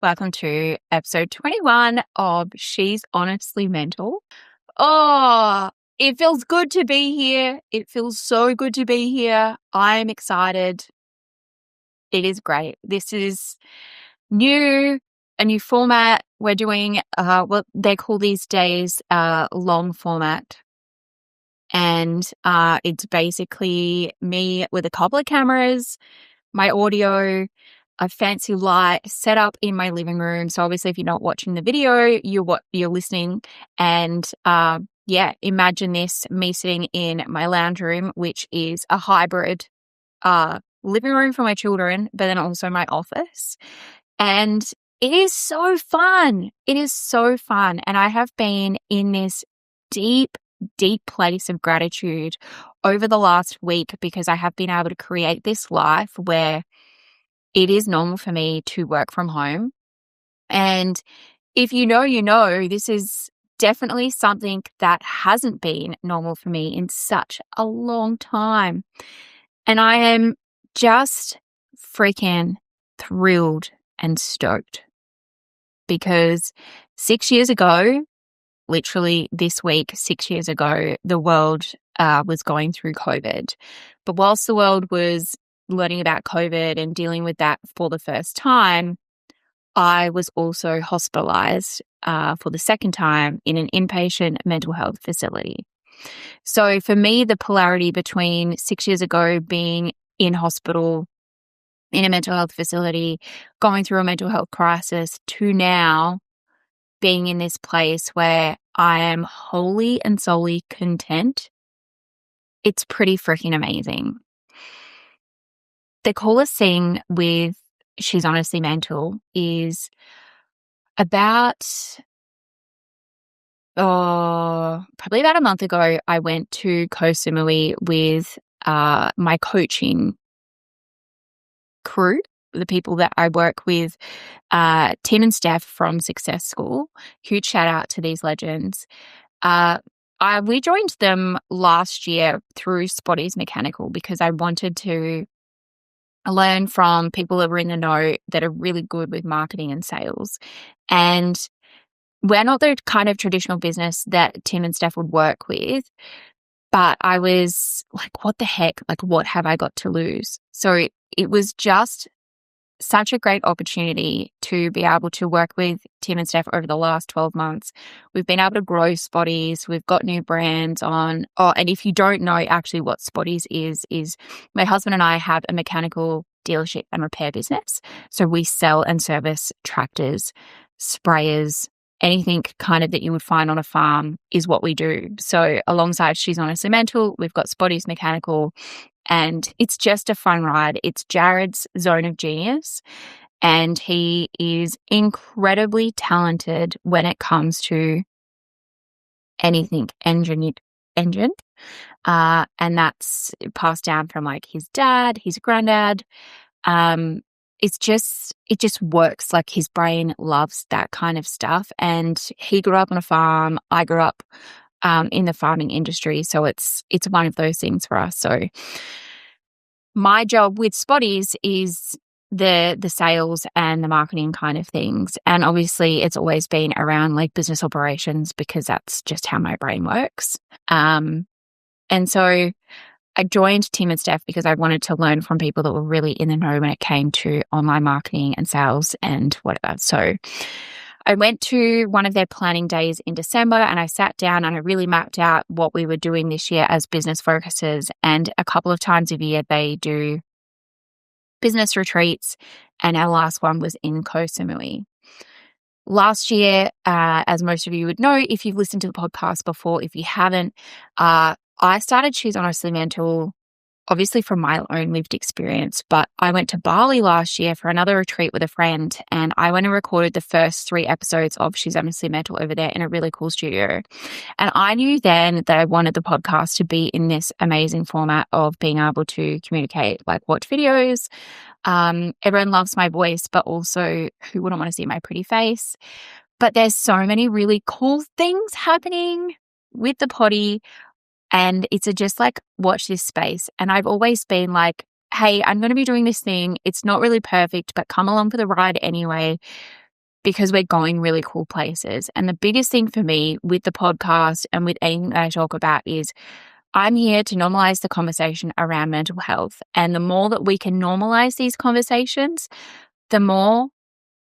Welcome to episode 21 of She's Honestly Mental. Oh, it feels good to be here. It feels so good to be here. I'm excited. It is great. This is a new format. We're doing what they call these days long format. And it's basically me with a couple of cameras, my audio, a fancy light set up in my living room. So obviously, if you're not watching the video, you're listening. And imagine this: me sitting in my lounge room, which is a hybrid living room for my children, but then also my office. And it is so fun. It is so fun. And I have been in this deep place of gratitude over the last week because I have been able to create this life where it is normal for me to work from home. And if you know, this is definitely something that hasn't been normal for me in such a long time. And I am just freaking thrilled and stoked because 6 years ago, literally this week, 6 years ago, the world was going through COVID. But whilst the world was learning about COVID and dealing with that for the first time, I was also hospitalized for the second time in an inpatient mental health facility. So for me, the polarity between 6 years ago being in hospital, in a mental health facility, going through a mental health crisis, to now being in this place where I am wholly and solely content, it's pretty freaking amazing. The coolest thing with She's Honestly Mental is about, probably about a month ago, I went to Koh Samui with my coaching crew, the people that I work with, Tim and Steph from Success School. Huge shout out to these legends. We joined them last year through Spotty's Mechanical because I wanted to learn from people that were in the know that are really good with marketing and sales. And we're not the kind of traditional business that Tim and Steph would work with, but I was like, what the heck? Like, what have I got to lose? So it was just such a great opportunity to be able to work with Tim and Steph over the last 12 months. We've been able to grow Spotties. We've got new brands on. Oh, and if you don't know actually what Spotties is my husband and I have a mechanical dealership and repair business. So we sell and service tractors, sprayers, anything kind of that you would find on a farm is what we do. So alongside She's Honestly Mental, we've got Spotty's Mechanical, and it's just a fun ride. It's Jared's zone of genius, and he is incredibly talented when it comes to anything engine. And that's passed down from like his dad, his granddad. It just works. Like his brain loves that kind of stuff. And he grew up on a farm. I grew up in the farming industry. So it's one of those things for us. So my job with Spotties is the sales and the marketing kind of things. And obviously it's always been around like business operations because that's just how my brain works. And so I joined Tim and Steph because I wanted to learn from people that were really in the know when it came to online marketing and sales and whatever. So I went to one of their planning days in December and I sat down and I really mapped out what we were doing this year as business focuses. And a couple of times a year, they do business retreats. And our last one was in Koh Samui. Last year, as most of you would know, if you've listened to the podcast before, if you haven't, I started She's Honestly Mental, obviously from my own lived experience, but I went to Bali last year for another retreat with a friend, and I went and recorded the first 3 episodes of She's Honestly Mental over there in a really cool studio. And I knew then that I wanted the podcast to be in this amazing format of being able to communicate, like watch videos. Everyone loves my voice, but also who wouldn't want to see my pretty face? But there's so many really cool things happening with the potty. And it's just like, watch this space. And I've always been like, hey, I'm going to be doing this thing. It's not really perfect, but come along for the ride anyway. because we're going really cool places. And the biggest thing for me with the podcast and with anything that I talk about is I'm here to normalize the conversation around mental health. And the more that we can normalize these conversations, the more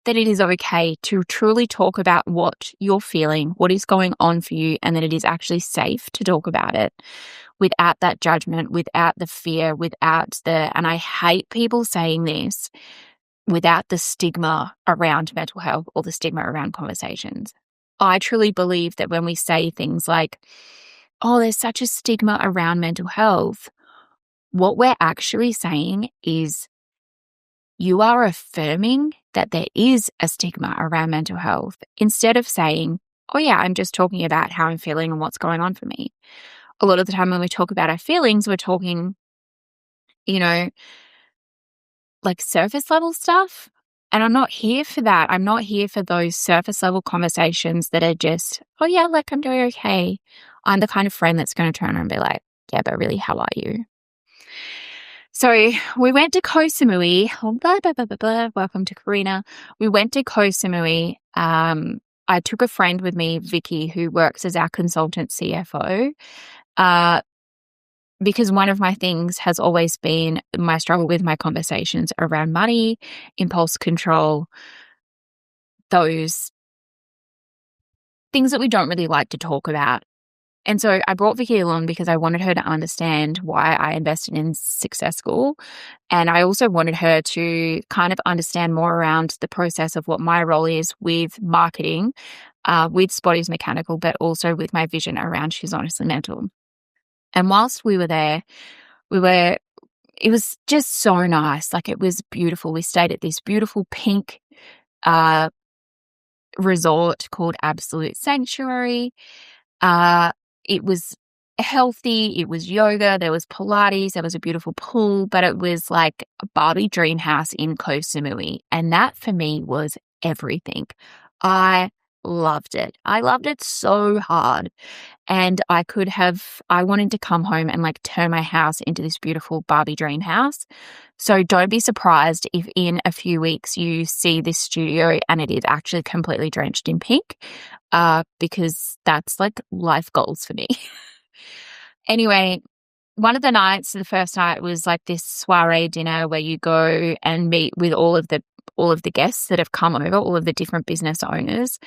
that it is okay to truly talk about what you're feeling, what is going on for you, and that it is actually safe to talk about it without that judgment, without the fear, and I hate people saying this, without the stigma around mental health or the stigma around conversations. I truly believe that when we say things like, oh, there's such a stigma around mental health, what we're actually saying is you are affirming that there is a stigma around mental health instead of saying, oh yeah, I'm just talking about how I'm feeling and what's going on for me. A lot of the time when we talk about our feelings, we're talking, like surface level stuff. And I'm not here for that. I'm not here for those surface level conversations that are just, oh yeah, like I'm doing okay. I'm the kind of friend that's going to turn around and be like, yeah, but really, how are you? So we went to Koh Samui. Blah, blah, blah, blah, blah. Welcome to Karina. We went to Koh Samui. I took a friend with me, Vicky, who works as our consultant CFO, because one of my things has always been my struggle with my conversations around money, impulse control, those things that we don't really like to talk about. And so I brought Vicky along because I wanted her to understand why I invested in Success School. And I also wanted her to kind of understand more around the process of what my role is with marketing, with Spotty's Mechanical, but also with my vision around She's Honestly Mental. And whilst we were there, it was just so nice. Like, it was beautiful. We stayed at this beautiful pink resort called Absolute Sanctuary. It was healthy. It was yoga. There was Pilates. There was a beautiful pool, but it was like a Barbie dream house in Koh Samui. And that for me was everything. I loved it. I loved it so hard. And I wanted to come home and like turn my house into this beautiful Barbie dream house. So don't be surprised if in a few weeks you see this studio and it is actually completely drenched in pink, because that's like life goals for me. Anyway, one of the nights, the first night was like this soiree dinner where you go and meet with all of the guests that have come over, all of the different business owners.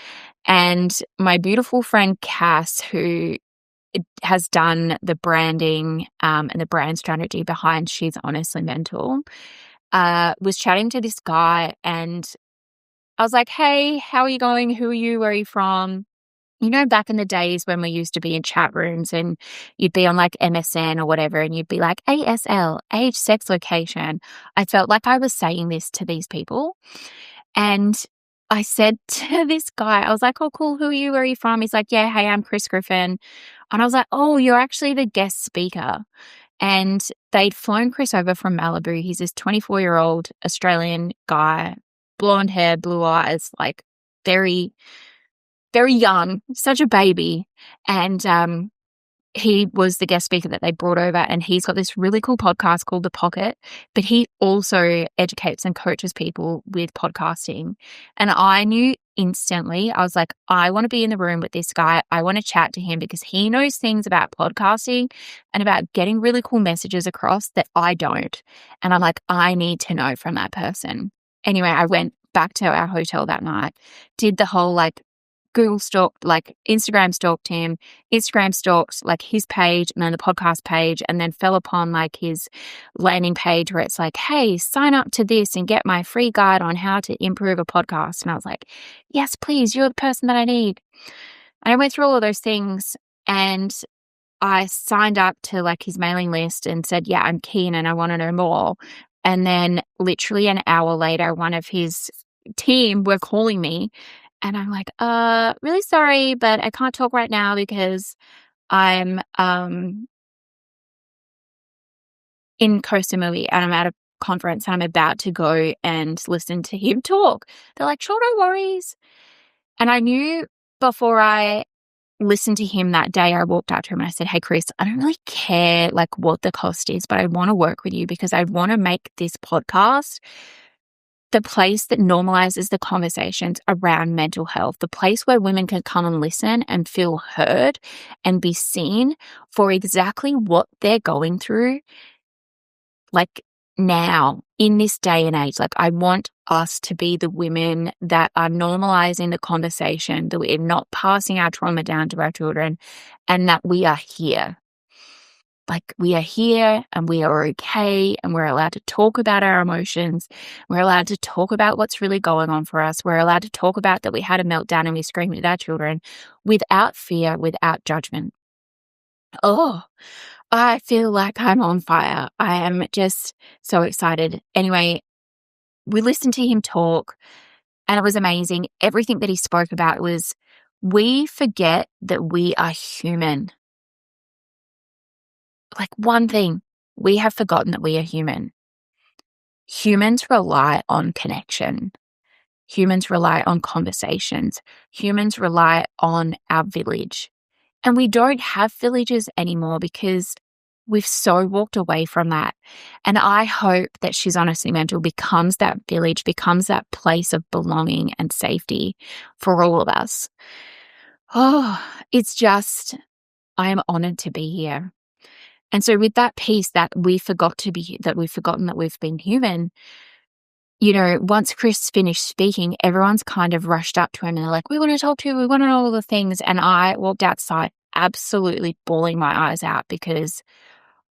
And my beautiful friend Cass, who has done the branding and the brand strategy behind She's Honestly Mental, was chatting to this guy, and I was like, hey, how are you going? Who are you? Where are you from? Back in the days when we used to be in chat rooms and you'd be on like MSN or whatever and you'd be like ASL, age, sex, location. I felt like I was saying this to these people. And I said to this guy, I was like, oh, cool. Who are you? Where are you from? He's like, yeah, hey, I'm Chris Griffin. And I was like, oh, you're actually the guest speaker. And they'd flown Chris over from Malibu. He's this 24-year-old Australian guy, blonde hair, blue eyes, like very, very young, such a baby. And he was the guest speaker that they brought over, and he's got this really cool podcast called The Pocket, but he also educates and coaches people with podcasting. And I knew instantly, I was like, I want to be in the room with this guy. I want to chat to him because he knows things about podcasting and about getting really cool messages across that I don't. And I'm like, I need to know from that person. Anyway, I went back to our hotel that night, did the whole like Google stalked, like Instagram stalked him, Instagram stalked like his page and then the podcast page, and then fell upon like his landing page where it's like, hey, sign up to this and get my free guide on how to improve a podcast. And I was like, yes, please, you're the person that I need. And I went through all of those things and I signed up to like his mailing list and said, yeah, I'm keen and I want to know more. And then literally an hour later, one of his team were calling me. And I'm like, really sorry, but I can't talk right now because I'm in Koh Samui and I'm at a conference and I'm about to go and listen to him talk. They're like, sure, no worries. And I knew before I listened to him that day, I walked up to him and I said, hey, Chris, I don't really care like what the cost is, but I want to work with you because I want to make this podcast the place that normalizes the conversations around mental health, the place where women can come and listen and feel heard and be seen for exactly what they're going through, like now, in this day and age. Like, I want us to be the women that are normalizing the conversation, that we're not passing our trauma down to our children, and that we are here. Like, we are here and we are okay, and we're allowed to talk about our emotions. We're allowed to talk about what's really going on for us. We're allowed to talk about that we had a meltdown and we screamed at our children without fear, without judgment. Oh, I feel like I'm on fire. I am just so excited. Anyway, we listened to him talk and it was amazing. Everything that he spoke about was, we forget that we are human. Like, one thing, we have forgotten that we are human. Humans rely on connection. Humans rely on conversations. Humans rely on our village. And we don't have villages anymore because we've so walked away from that. And I hope that She's Honestly Mental becomes that village, becomes that place of belonging and safety for all of us. Oh, it's just, I am honored to be here. And so with that piece that we've forgotten that we've been human, you know, once Chris finished speaking, everyone's kind of rushed up to him and they're like, we want to talk to you, we want to know all the things. And I walked outside absolutely bawling my eyes out because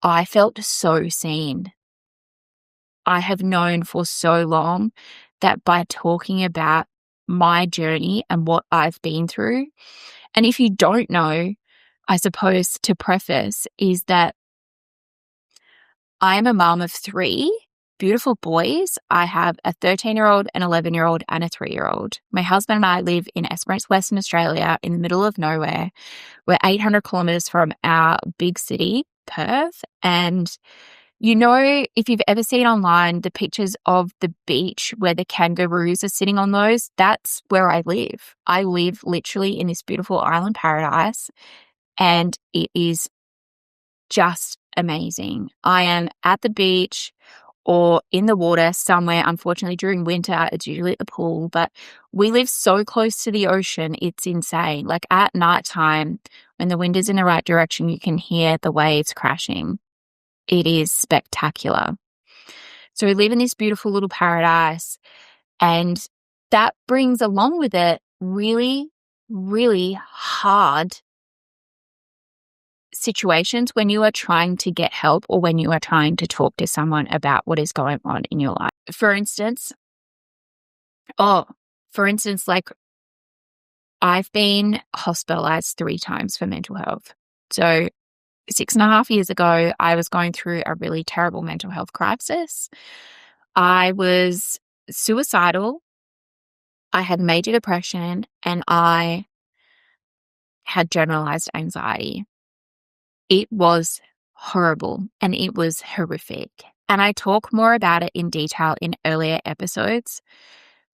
I felt so seen. I have known for so long that by talking about my journey and what I've been through, and if you don't know, I suppose to preface is that I am a mom of 3 beautiful boys. I have a 13-year-old, an 11-year-old, and a 3-year-old. My husband and I live in Esperance, Western Australia, in the middle of nowhere. We're 800 kilometers from our big city, Perth. And you know, if you've ever seen online the pictures of the beach where the kangaroos are sitting on those, that's where I live. I live literally in this beautiful island paradise, and it is just amazing. I am at the beach or in the water somewhere. Unfortunately, during winter, it's usually at the pool, but we live so close to the ocean. It's insane. Like, at nighttime, when the wind is in the right direction, you can hear the waves crashing. It is spectacular. So we live in this beautiful little paradise, and that brings along with it really, really hard situations when you are trying to get help or when you are trying to talk to someone about what is going on in your life. For instance, like, I've been hospitalized 3 times for mental health. So 6.5 years ago, I was going through a really terrible mental health crisis. I was suicidal. I had major depression and I had generalized anxiety. It was horrible and it was horrific. And I talk more about it in detail in earlier episodes.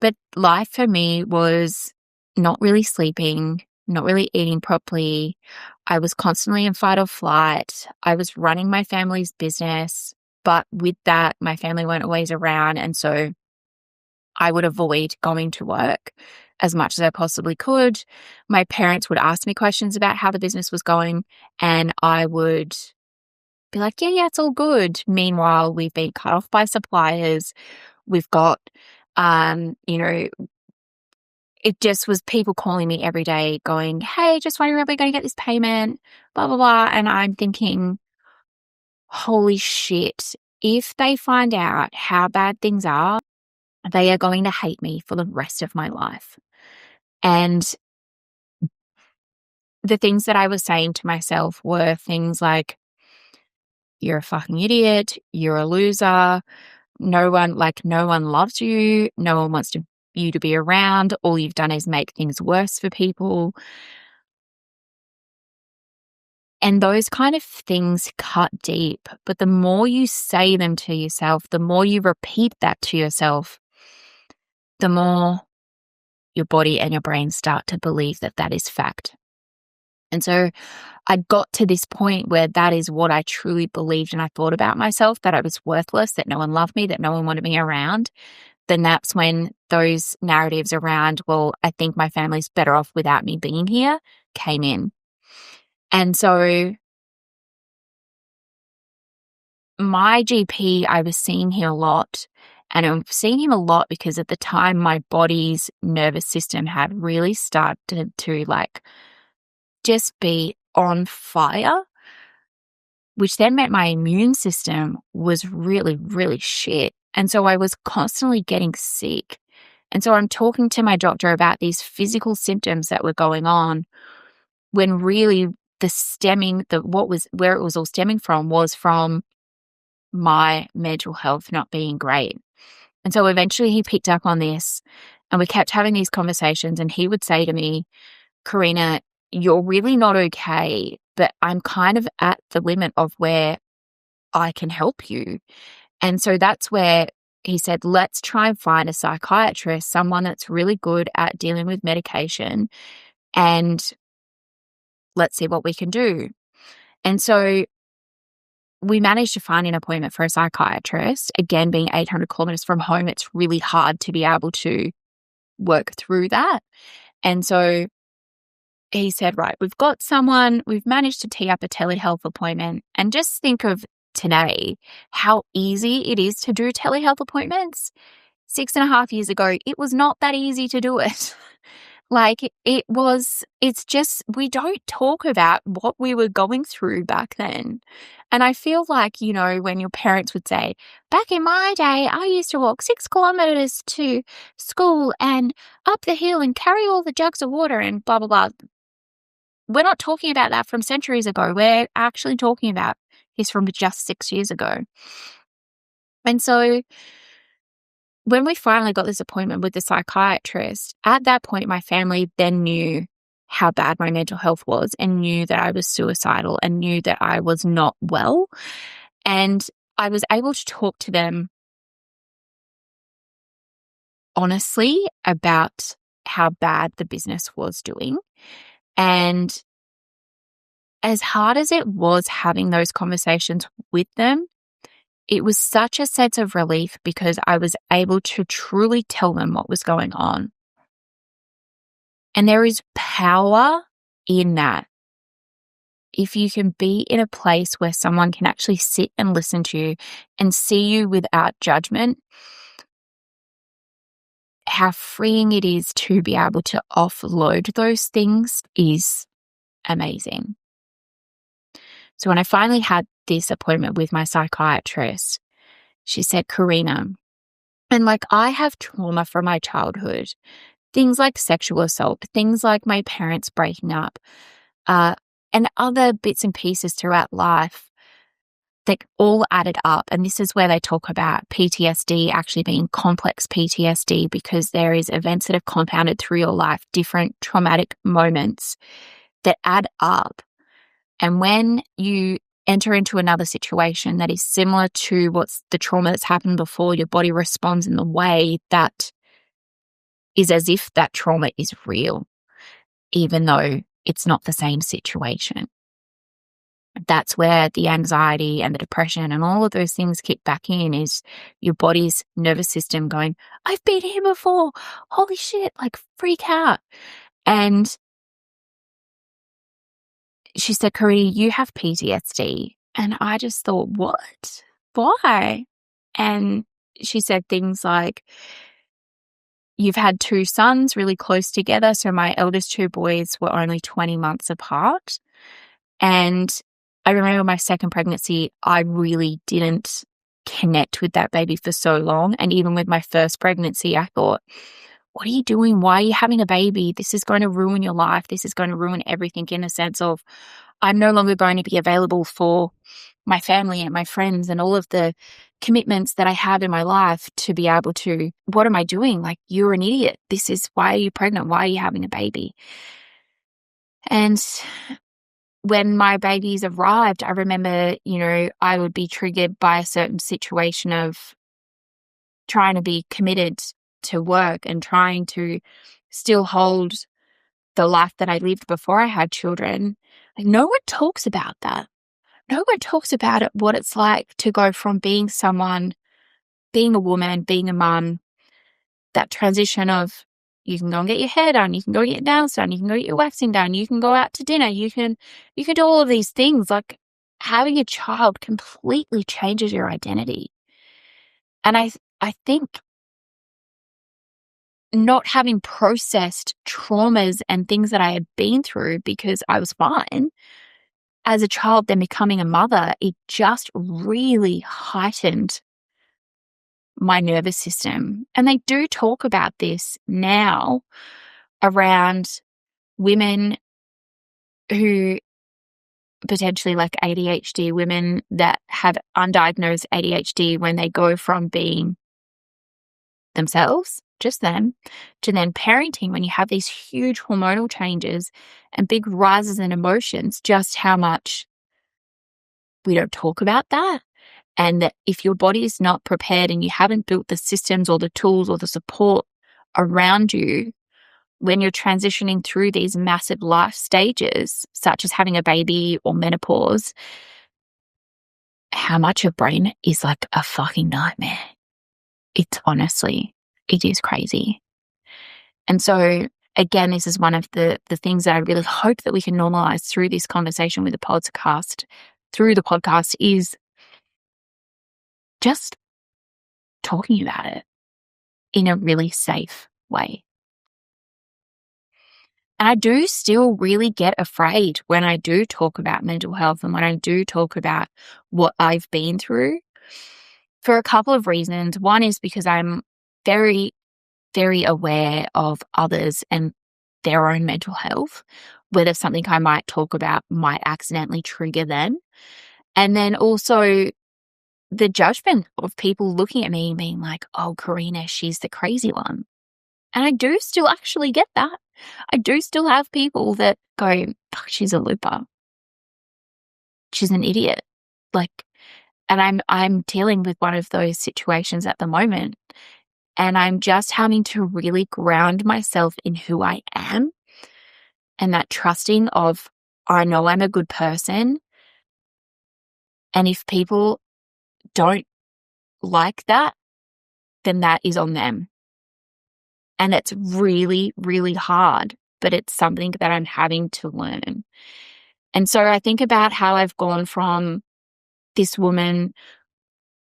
But life for me was not really sleeping, not really eating properly. I was constantly in fight or flight. I was running my family's business. But with that, my family weren't always around. And so I would avoid going to work as much as I possibly could. My parents would ask me questions about how the business was going, and I would be like, yeah, it's all good. Meanwhile, we've been cut off by suppliers. We've got, it just was people calling me every day going, hey, just wondering when we're going to get this payment, blah, blah, blah. And I'm thinking, holy shit, if they find out how bad things are, they are going to hate me for the rest of my life. And the things that I was saying to myself were things like, you're a fucking idiot, you're a loser, no one loves you, no one wants you to be around, all you've done is make things worse for people. And those kind of things cut deep. But the more you say them to yourself, the more you repeat that to yourself, the more your body and your brain start to believe that that is fact. And so I got to this point where that is what I truly believed, and I thought about myself, that I was worthless, that no one loved me, that no one wanted me around, then that's when those narratives around, well, I think my family's better off without me being here, came in. And so my GP, I was seeing him a lot, and I'm seeing him a lot because at the time my body's nervous system had really started to like just be on fire, which then meant my immune system was really, really shit. And so I was constantly getting sick. And so I'm talking to my doctor about these physical symptoms that were going on when really where it was all stemming from was from my mental health not being great. And so eventually he picked up on this and we kept having these conversations, and he would say to me, Karina, you're really not okay, but I'm kind of at the limit of where I can help you. And so that's where he said, let's try and find a psychiatrist, someone that's really good at dealing with medication, and let's see what we can do. And so we managed to find an appointment for a psychiatrist. Again, being 800 kilometers from home, it's really hard to be able to work through that. And so he said, right, we've managed to tee up a telehealth appointment. And just think of today, how easy it is to do telehealth appointments. 6.5 years ago, it was not that easy to do it. It's just, we don't talk about what we were going through back then. And I feel like, when your parents would say, back in my day, I used to walk 6 kilometers to school and up the hill and carry all the jugs of water and blah, blah, blah. We're not talking about that from centuries ago. We're actually talking about this from just 6 years ago. And so when we finally got this appointment with the psychiatrist, at that point, my family then knew how bad my mental health was and knew that I was suicidal and knew that I was not well. And I was able to talk to them honestly about how bad the business was doing. And as hard as it was having those conversations with them, it was such a sense of relief because I was able to truly tell them what was going on. And there is power in that. If you can be in a place where someone can actually sit and listen to you and see you without judgment, how freeing it is to be able to offload those things is amazing. So when I finally had this appointment with my psychiatrist, she said, Karina, and I have trauma from my childhood, things like sexual assault, things like my parents breaking up, and other bits and pieces throughout life that all added up. And this is where they talk about PTSD actually being complex PTSD, because there is events that have compounded through your life, different traumatic moments that add up. And when you enter into another situation that is similar to what's the trauma that's happened before, your body responds in the way that is as if that trauma is real, even though it's not the same situation. That's where the anxiety and the depression and all of those things kick back in, is your body's nervous system going, I've been here before. Holy shit, freak out. And she said, Karina, you have PTSD. And I just thought, what? Why? And she said things like, you've had 2 sons really close together. So my eldest 2 boys were only 20 months apart. And I remember my second pregnancy, I really didn't connect with that baby for so long. And even with my first pregnancy, I thought, what are you doing? Why are you having a baby? This is going to ruin your life. This is going to ruin everything, in a sense of I'm no longer going to be available for my family and my friends and all of the commitments that I have in my life to be able to, what am I doing? You're an idiot. Why are you pregnant? Why are you having a baby? And when my babies arrived, I remember, I would be triggered by a certain situation of trying to be committed to work and trying to still hold the life that I lived before I had children. No one talks about that. No one talks about it, what it's like to go from being someone, being a woman, being a mum, that transition of you can go and get your hair done, you can go get your nails done, you can go get your waxing done, you can go out to dinner, you can do all of these things. Like, having a child completely changes your identity. And I think not having processed traumas and things that I had been through because I was fine as a child, then becoming a mother, it just really heightened my nervous system. And they do talk about this now around women who potentially like ADHD, women that have undiagnosed ADHD when they go from being themselves, just them, to then parenting, when you have these huge hormonal changes and big rises in emotions, just how much we don't talk about that. And that if your body is not prepared and you haven't built the systems or the tools or the support around you when you're transitioning through these massive life stages, such as having a baby or menopause, how much your brain is like a fucking nightmare. It's honestly, it is crazy. And so, again, this is one of the things that I really hope that we can normalize through this conversation with the podcast, is just talking about it in a really safe way. And I do still really get afraid when I do talk about mental health and when I do talk about what I've been through, for a couple of reasons. One is because I'm very, very aware of others and their own mental health, whether something I might talk about might accidentally trigger them. And then also the judgment of people looking at me and being like, oh, Karina, she's the crazy one. And I do still actually get that. I do still have people that go, fuck, she's a looper. She's an idiot. Like, and I'm dealing with one of those situations at the moment. And I'm just having to really ground myself in who I am and that trusting of, I know I'm a good person. And if people don't like that, then that is on them. And it's really, really hard, but it's something that I'm having to learn. And so I think about how I've gone from this woman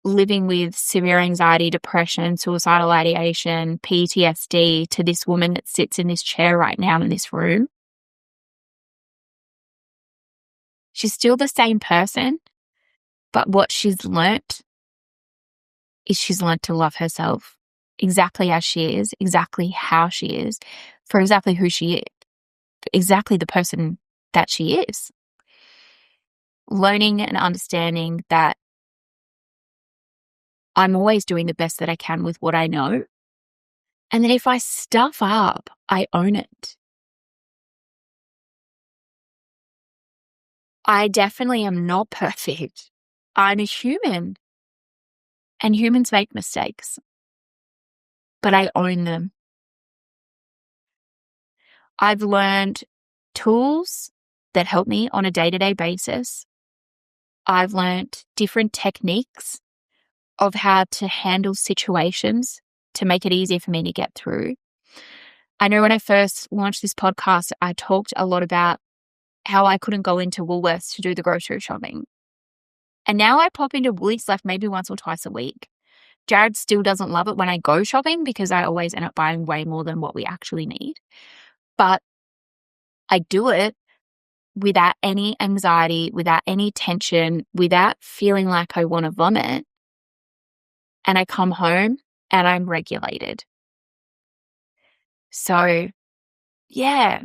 living with severe anxiety, depression, suicidal ideation, PTSD, to this woman that sits in this chair right now in this room. She's still the same person, but what she's learnt is she's learnt to love herself exactly as she is, exactly how she is, for exactly who she is, exactly the person that she is. Learning and understanding that I'm always doing the best that I can with what I know. And that if I stuff up, I own it. I definitely am not perfect. I'm a human. And humans make mistakes. But I own them. I've learned tools that help me on a day-to-day basis. I've learned different techniques of how to handle situations to make it easier for me to get through. I know when I first launched this podcast, I talked a lot about how I couldn't go into Woolworths to do the grocery shopping. And now I pop into Woolies like maybe once or twice a week. Jared still doesn't love it when I go shopping because I always end up buying way more than what we actually need. But I do it without any anxiety, without any tension, without feeling like I want to vomit. And I come home and I'm regulated. So, yeah,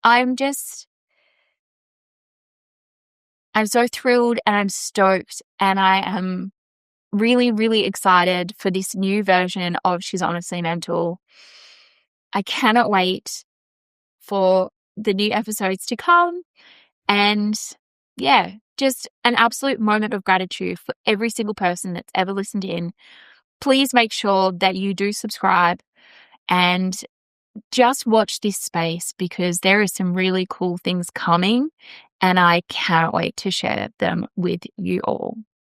I'm so thrilled and I'm stoked, and I am really, really excited for this new version of She's Honestly Mental. I cannot wait for the new episodes to come. And yeah, just an absolute moment of gratitude for every single person that's ever listened in. Please make sure that you do subscribe and just watch this space, because there are some really cool things coming and I cannot wait to share them with you all.